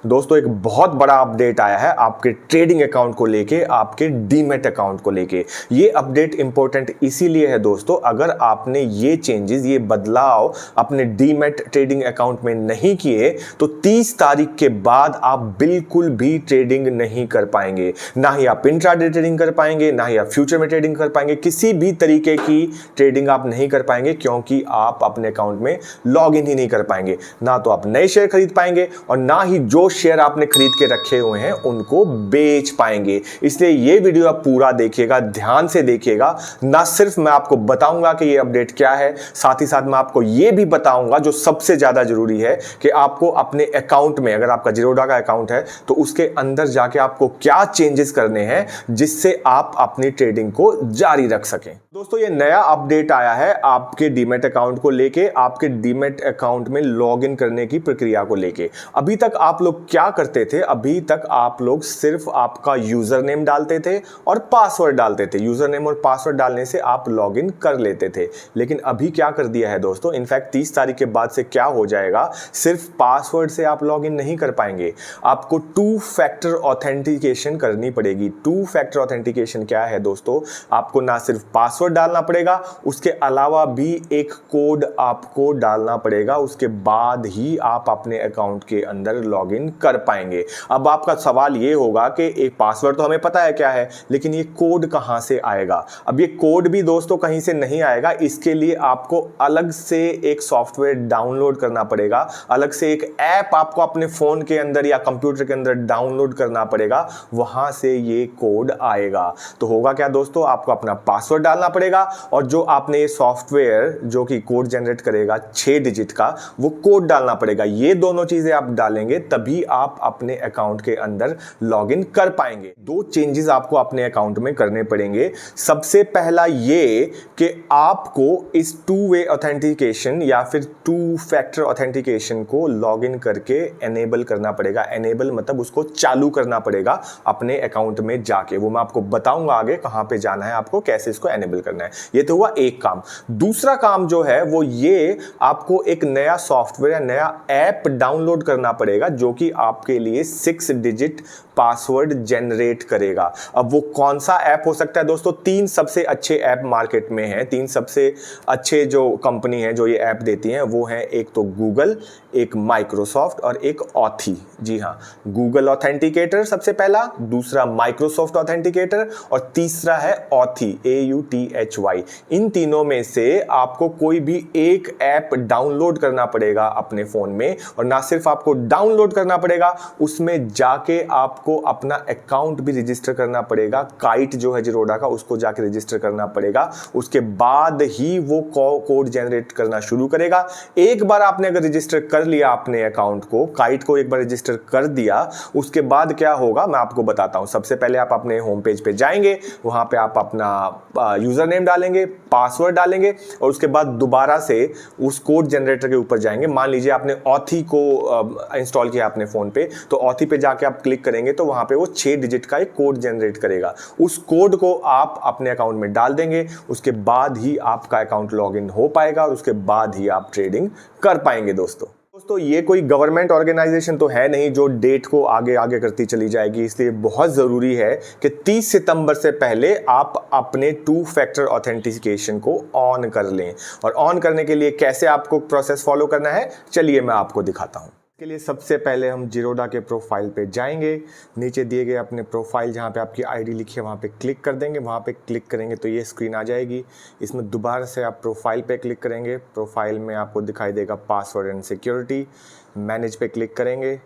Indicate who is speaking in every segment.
Speaker 1: दोस्तों एक बहुत बड़ा अपडेट आया है आपके ट्रेडिंग अकाउंट को लेके, आपके डीमैट अकाउंट को लेके। ये अपडेट इंपॉर्टेंट इसीलिए है दोस्तों, अगर आपने ये चेंजेस, ये बदलाव अपने डीमैट ट्रेडिंग अकाउंट में नहीं किए तो 30 तारीख के बाद आप बिल्कुल भी ट्रेडिंग नहीं कर पाएंगे। ना ही आप इंट्राडे ट्रेडिंग कर पाएंगे, ना ही आप फ्यूचर में ट्रेडिंग कर पाएंगे, किसी भी तरीके की ट्रेडिंग आप नहीं कर पाएंगे, क्योंकि आप अपने अकाउंट में लॉग इन ही नहीं कर पाएंगे। ना तो आप नए शेयर खरीद पाएंगे और ना ही जो शेयर आपने खरीद के रखे हुए हैं उनको बेच पाएंगे। इसलिए ये वीडियो आप पूरा देखिएगा, ध्यान से देखिएगा। ना सिर्फ मैं आपको बताऊंगा कि ये अपडेट क्या है, साथ ही साथ मैं आपको ये भी बताऊंगा जो सबसे ज्यादा जरूरी है कि आपको अपने अकाउंट में, अगर आपका जीरोधा का अकाउंट है तो उसके अंदर जाके आपको क्या चेंजेस करने हैं जिससे आप अपनी ट्रेडिंग को जारी रख सकें। दोस्तों ये नया अपडेट आया है आपके डीमैट अकाउंट को लेके, आपके डीमैट अकाउंट में लॉगिन करने की प्रक्रिया को लेके। अभी तक आप लोग क्या करते थे, अभी तक आप लोग सिर्फ आपका यूजर नेम डालते थे और पासवर्ड डालते थे। यूजर नेम और पासवर्ड डालने से आप लॉगिन कर लेते थे, लेकिन अभी क्या कर दिया है दोस्तों, इनफैक्ट 30 तारीख के बाद से क्या हो जाएगा, सिर्फ पासवर्ड से आप लॉगिन नहीं कर पाएंगे, आपको 2 फैक्टर ऑथेंटिकेशन करनी पड़ेगी। 2 फैक्टर ऑथेंटिकेशन क्या है दोस्तों, आपको ना सिर्फ पासवर्ड डालना पड़ेगा, उसके अलावा भी एक कोड आपको डालना पड़ेगा, उसके बाद ही आप अपने अकाउंट के अंदर लॉगिन कर पाएंगे। अब आपका सवाल ये होगा कि एक पासवर्ड तो हमें पता है क्या है, लेकिन ये कोड कहां से आएगा। अब ये कोड भी दोस्तों कहीं से नहीं आएगा, इसके लिए आपको अलग से एक सॉफ्टवेयर डाउनलोड करना पड़ेगा, अलग से एक ऐप आपको अपने फोन के अंदर या कंप्यूटर के अंदर डाउनलोड करना पड़ेगा, वहां से ये कोड आएगा। तो होगा क्या दोस्तों, आपको अपना पासवर्ड डालना पड़ेगा और जो आपने ये सॉफ्टवेयर जो कि कोड जनरेट करेगा 6 डिजिट का, वो कोड डालना पड़ेगा। ये दोनों चीजें आप डालेंगे तभी आप अपने अकाउंट के अंदर लॉगिन कर पाएंगे। 2 चेंजेस आपको अपने अकाउंट में करने पड़ेंगे। सबसे पहला ये कि आपको इस 2 वे ऑथेंटिकेशन या फिर 2 फैक्टर ऑथेंटिकेशन को लॉगिन करके एनेबल करना पड़ेगा। एनेबल मतलब उसको चालू करना पड़ेगा अपने अकाउंट में जाके। वो मैं आपको बताऊंगा आगे कहां पे जाना है, आपको कैसे इसको एनेबल करना है। ये तो हुआ एक काम। दूसरा काम जो है वो ये, आपको एक नया सॉफ्टवेयर या नया ऐप डाउनलोड करना पड़ेगा जो कि आपके लिए 6 डिजिट पासवर्ड जनरेट करेगा। अब वो कौन सा ऐप हो सकता है दोस्तों, 3 सबसे अच्छे ऐप मार्केट में हैं। 3 सबसे अच्छे जो कंपनी है जो ये ऐप देती हैं वो है, एक तो गूगल, एक माइक्रोसॉफ्ट और एक ऑथी। जी हाँ, गूगल ऑथेंटिकेटर सबसे पहला, दूसरा माइक्रोसॉफ्ट ऑथेंटिकेटर और तीसरा है ऑथी, AUTHY। इन तीनों में से आपको कोई भी एक ऐप डाउनलोड करना पड़ेगा अपने फोन में, और ना सिर्फ आपको डाउनलोड करना पड़ेगा, उसमें जाके आपको अपना अकाउंट भी रजिस्टर करना पड़ेगा। काइट जो है जीरोधा का, उसको जाके रजिस्टर करना पड़ेगा, उसके बाद ही वो कोड जनरेट करना शुरू करेगा। एक बार आपने अगर रजिस्टर कर लिया अपने अकाउंट को, काइट को एक बार रजिस्टर कर दिया, उसके बाद क्या होगा मैं आपको बताता हूं। सबसे पहले आप अपने होम पेज पे जाएंगे, वहां पे आप अपना यूजर नेम डालेंगे, पासवर्ड डालेंगे और उसके बाद दोबारा से उस कोड जनरेटर के ऊपर जाएंगे। मान लीजिए आपने ऑथी को इंस्टॉल किया अपने फोन पे, तो ऑथी पे जाके आप क्लिक करेंगे तो वहां पे वो 6 डिजिट का एक कोड जनरेट करेगा। उस कोड को आप अपने अकाउंट में डाल देंगे, उसके बाद ही आपका अकाउंट लॉगिन हो पाएगा और उसके बाद ही आप ट्रेडिंग कर पाएंगे। दोस्तों ये कोई गवर्नमेंट ऑर्गेनाइजेशन तो है नहीं जो डेट को आगे आगे करती चली जाएगी, इसलिए बहुत ज़रूरी है कि 30 सितंबर से पहले आप अपने 2 फैक्टर ऑथेंटिकेशन को ऑन कर लें। और ऑन करने के लिए कैसे आपको प्रोसेस फॉलो करना है, चलिए मैं आपको दिखाता हूं। इसके लिए सबसे पहले हम जीरोधा के प्रोफाइल पे जाएंगे, नीचे दिए गए अपने प्रोफाइल जहाँ पे आपकी आईडी लिखी है वहाँ पे क्लिक कर देंगे। वहाँ पे क्लिक करेंगे तो ये स्क्रीन आ जाएगी। इसमें दोबारा से आप प्रोफाइल पे क्लिक करेंगे, प्रोफाइल में आपको दिखाई देगा पासवर्ड एंड सिक्योरिटी। मैनेज पे क्लिक करेंगे,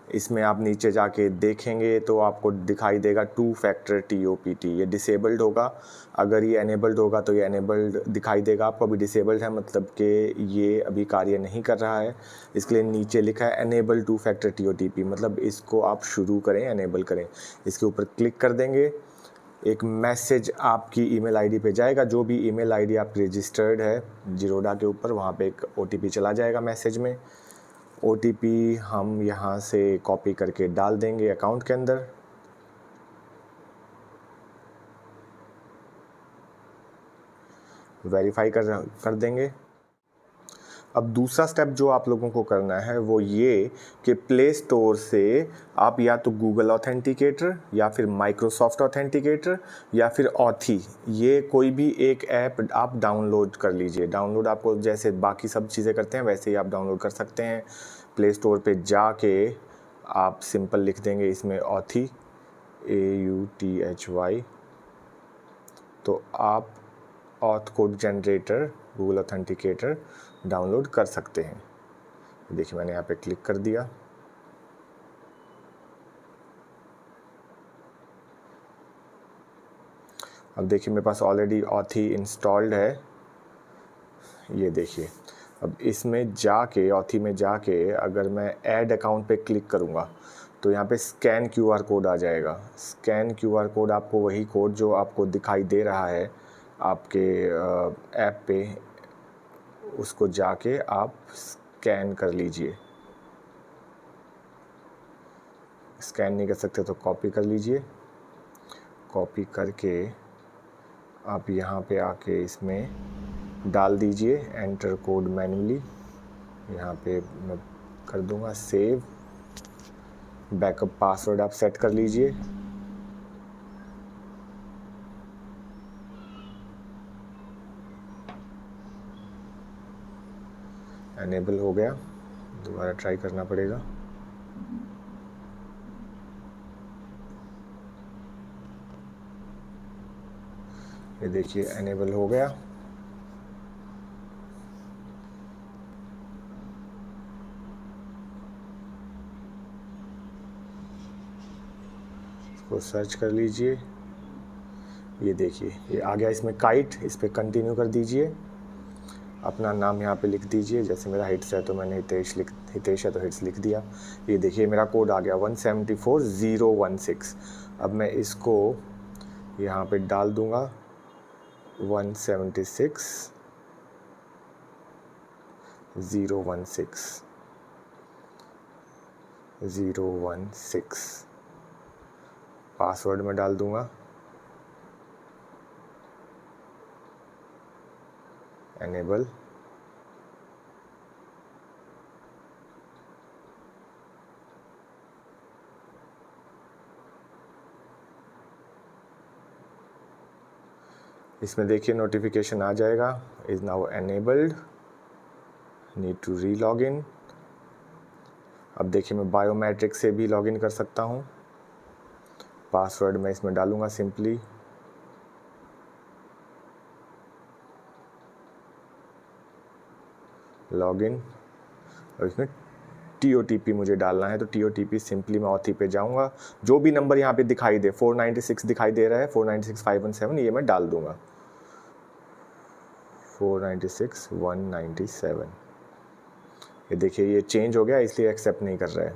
Speaker 1: इसमें आप नीचे जाके देखेंगे तो आपको दिखाई देगा 2 फैक्टर TOPT, ये डिसेबल्ड होगा। अगर ये एनेबल्ड होगा तो ये एनेबल्ड दिखाई देगा आपको, अभी डिसेबल्ड है मतलब कि ये अभी कार्य नहीं कर रहा है। इसके लिए नीचे लिखा है एनेबल 2 फैक्टर TOTP, मतलब इसको आप शुरू करें, एनेबल करें। इसके ऊपर क्लिक कर देंगे, एक मैसेज आपकी ईमेल आईडी पे जाएगा। जो भी ईमेल आईडी आप रजिस्टर्ड है जीरोधा के ऊपर, वहाँ पे एक OTP चला जाएगा मैसेज में। OTP हम यहाँ से कॉपी करके डाल देंगे अकाउंट के अंदर। वेरीफाई कर देंगे। अब दूसरा स्टेप जो आप लोगों को करना है वो ये कि प्ले स्टोर से आप या तो गूगल ऑथेंटिकेटर या फिर माइक्रोसॉफ्ट ऑथेंटिकेटर या फिर ऑथी, ये कोई भी एक ऐप आप डाउनलोड कर लीजिए। डाउनलोड आपको जैसे बाकी सब चीज़ें करते हैं वैसे ही आप डाउनलोड कर सकते हैं। प्ले स्टोर पे जाके आप सिंपल लिख देंगे इसमें ऑथी, AUTHY, तो आप auth code generator Google authenticator download कर सकते हैं। देखिए मैंने यहाँ पे क्लिक कर दिया। अब देखिए मेरे पास ऑलरेडी ऑथी इंस्टॉल्ड है। ये देखिए अब इसमें जाके ऑथी में जाके अगर मैं ऐड अकाउंट पे क्लिक करूँगा तो यहाँ पे स्कैन QR कोड आ जाएगा। स्कैन QR कोड आपको वही कोड जो आपको दिखाई दे रहा है आपके ऐप पे, उसको जाके आप स्कैन कर लीजिए। स्कैन नहीं कर सकते तो कॉपी कर लीजिए। कॉपी करके आप यहाँ पे आके इसमें डाल दीजिए एंटर कोड मैन्युअली। यहाँ पे मैं कर दूँगा सेव। बैकअप पासवर्ड आप सेट कर लीजिए। एनेबल हो गया, दोबारा ट्राई करना पड़ेगा। ये देखिए एनेबल हो गया। इसको सर्च कर लीजिए। ये देखिए ये आ गया इसमें काइट, इस पर कंटिन्यू कर दीजिए। अपना नाम यहाँ पे लिख दीजिए, जैसे मेरा हिट्स है तो मैंने हितेश है तो हिट्स लिख दिया। ये देखिए मेरा कोड आ गया 174016। अब मैं इसको यहाँ पे डाल दूँगा 176,016 पासवर्ड में डाल दूँगा। एनेबल। इसमें देखिए नोटिफिकेशन आ जाएगा, is now enabled, need to re log in. अब देखिए मैं बायोमेट्रिक से भी लॉगिन कर सकता हूँ। पासवर्ड मैं इसमें डालूँगा सिंपली। लॉगिन, और इसमें TOTP मुझे डालना है तो TOTP सिंपली मैं ऑथी पे जाऊंगा। जो भी नंबर यहाँ पे दिखाई दे 496 दिखाई दे रहा है 496,517, ये मैं डाल दूंगा 496,197। ये देखिए ये चेंज हो गया, इसलिए एक्सेप्ट नहीं कर रहा है।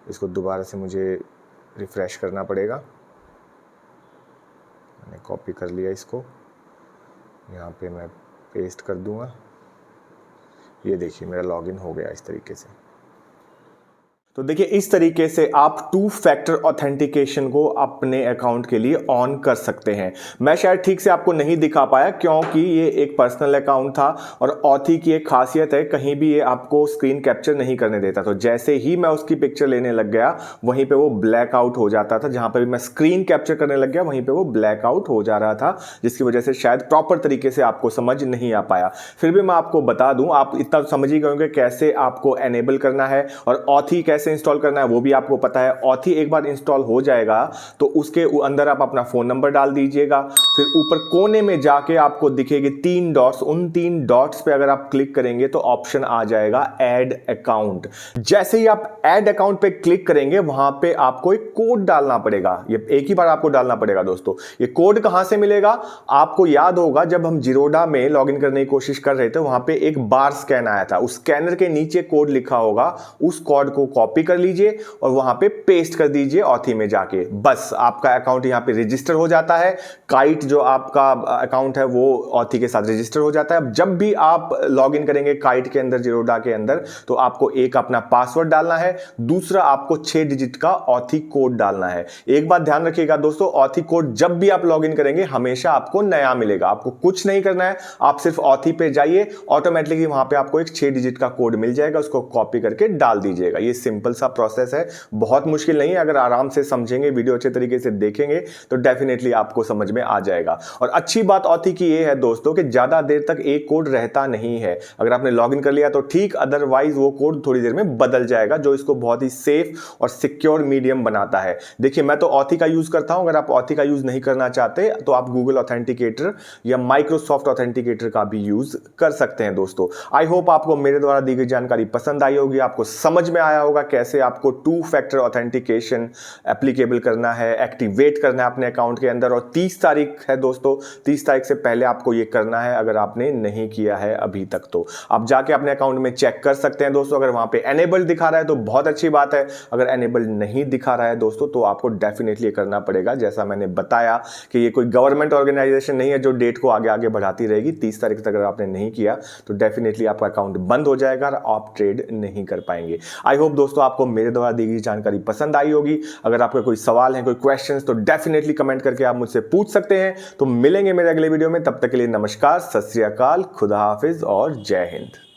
Speaker 1: इसको दोबारा से मुझे रिफ़्रेश करना पड़ेगा। मैंने कॉपी कर लिया, इसको यहाँ पे मैं पेस्ट कर दूंगा। ये देखिए मेरा लॉगिन हो गया इस तरीके से। तो देखिए इस तरीके से आप 2 फैक्टर ऑथेंटिकेशन को अपने अकाउंट के लिए ऑन कर सकते हैं। मैं शायद ठीक से आपको नहीं दिखा पाया क्योंकि ये एक पर्सनल अकाउंट था और ऑथी की एक खासियत है कहीं भी ये आपको स्क्रीन कैप्चर नहीं करने देता। तो जैसे ही मैं उसकी पिक्चर लेने लग गया वहीं पे वो ब्लैक आउट हो जाता था। जहां पर भी मैं स्क्रीन कैप्चर करने लग गया वहीं पर वो ब्लैक आउट हो जा रहा था, जिसकी वजह से शायद प्रॉपर तरीके से आपको समझ नहीं आ पाया। फिर भी मैं आपको बता दूं, आप इतना समझ ही गए होंगे कैसे आपको एनेबल करना है और ऑथी कैसे इंस्टॉल करना है वो भी आपको पता है। ऑथी एक बार इंस्टॉल हो जाएगा तो उसके अंदर आप अपना फोन नंबर डाल दीजिएगा। फिर ऊपर कोने में जाके आपको दिखेगी 3 डॉट्स, उन 3 डॉट्स पे अगर आप क्लिक करेंगे तो ऑप्शन आ जाएगा ऐड अकाउंट। जैसे ही आप ऐड अकाउंट पे क्लिक करेंगे वहां पे आपको एक कोड डालना पड़ेगा। ये एक ही बार आपको डालना पड़ेगा दोस्तों। ये कोड कहां से मिलेगा? आपको याद होगा जब हम जीरोडा में लॉगिन करने की कोशिश कर रहे थे वहां पे एक बार स्कैन आया था, उस स्कैनर के नीचे कोड लिखा होगा, उस कोड को कॉपी कर लीजिए और वहां पे पेस्ट कर दीजिए ऑथी में जाके। बस आपका अकाउंट यहां पे रजिस्टर हो जाता है। काइट जो आपका अकाउंट है वो ऑथी के साथ रजिस्टर हो जाता है। अब जब भी आप लॉग इन करेंगे काइट के अंदर, ज़ीरोधा के अंदर, तो आपको एक अपना पासवर्ड डालना है, दूसरा आपको 6 डिजिट का ऑथी कोड डालना है। एक बात ध्यान रखिएगा दोस्तों, ऑथी कोड जब भी आप लॉग इन करेंगे हमेशा आपको नया मिलेगा। आपको कुछ नहीं करना है, आप सिर्फ ऑथी पे जाइए, ऑटोमेटिकली वहां पे आपको एक 6 डिजिट का कोड मिल जाएगा, उसको कॉपी करके डाल दीजिएगा। ये सिंपल सा प्रोसेस है, बहुत मुश्किल नहीं है। अगर आराम से समझेंगे, वीडियो अच्छे तरीके से देखेंगे तो डेफिनेटली आपको समझ में आ जाएगा। और अच्छी बात ऑथी की ये है दोस्तों कि ज्यादा देर तक एक कोड रहता नहीं है। अगर आपने लॉग इन कर लिया तो ठीक, अदरवाइज वो कोड थोड़ी देर में बदल जाएगा, जो इसको बहुत ही सेफ और सिक्योर मीडियम बनाता है। देखिए, मैं तो ऑथी का यूज करता हूं। अगर आप ऑथी का यूज नहीं करना चाहते तो आप गूगल ऑथेंटिकेटर या माइक्रोसॉफ्ट ऑथेंटिकेटर का भी यूज कर सकते हैं दोस्तों। आई होप आपको मेरे द्वारा दी गई जानकारी पसंद आई होगी, आपको समझ में आया होगा कैसे आपको 2 फैक्टर ऑथेंटिकेशन एप्लीकेबल करना है, एक्टिवेट करना है अपने अकाउंट के अंदर। और 30 तारीख है दोस्तों, 30 तारीख से पहले आपको यह करना है अगर आपने नहीं किया है अभी तक। तो आप जाके अपने अकाउंट में चेक कर सकते हैं दोस्तों। अगर वहां पे एनेबल दिखा रहा है तो बहुत अच्छी बात है, अगर एनेबल नहीं दिखा रहा है दोस्तों तो आपको डेफिनेटली करना पड़ेगा। जैसा मैंने बताया कि ये कोई गवर्नमेंट ऑर्गेनाइजेशन नहीं है जो डेट को आगे आगे बढ़ाती रहेगी। 30 तारीख तक अगर आपने नहीं किया तो डेफिनेटली आपका अकाउंट बंद हो जाएगा और आप ट्रेड नहीं कर पाएंगे। आई होप दोस्तों आपको मेरे द्वारा दी गई जानकारी पसंद आई होगी। अगर आपके कोई सवाल है, कोई क्वेश्चंस, तो डेफिनेटली कमेंट करके आप मुझसे पूछ सकते हैं। तो मिलेंगे मेरे अगले वीडियो में, तब तक के लिए नमस्कार, सत श्री अकाल, खुदा हाफिज और जय हिंद।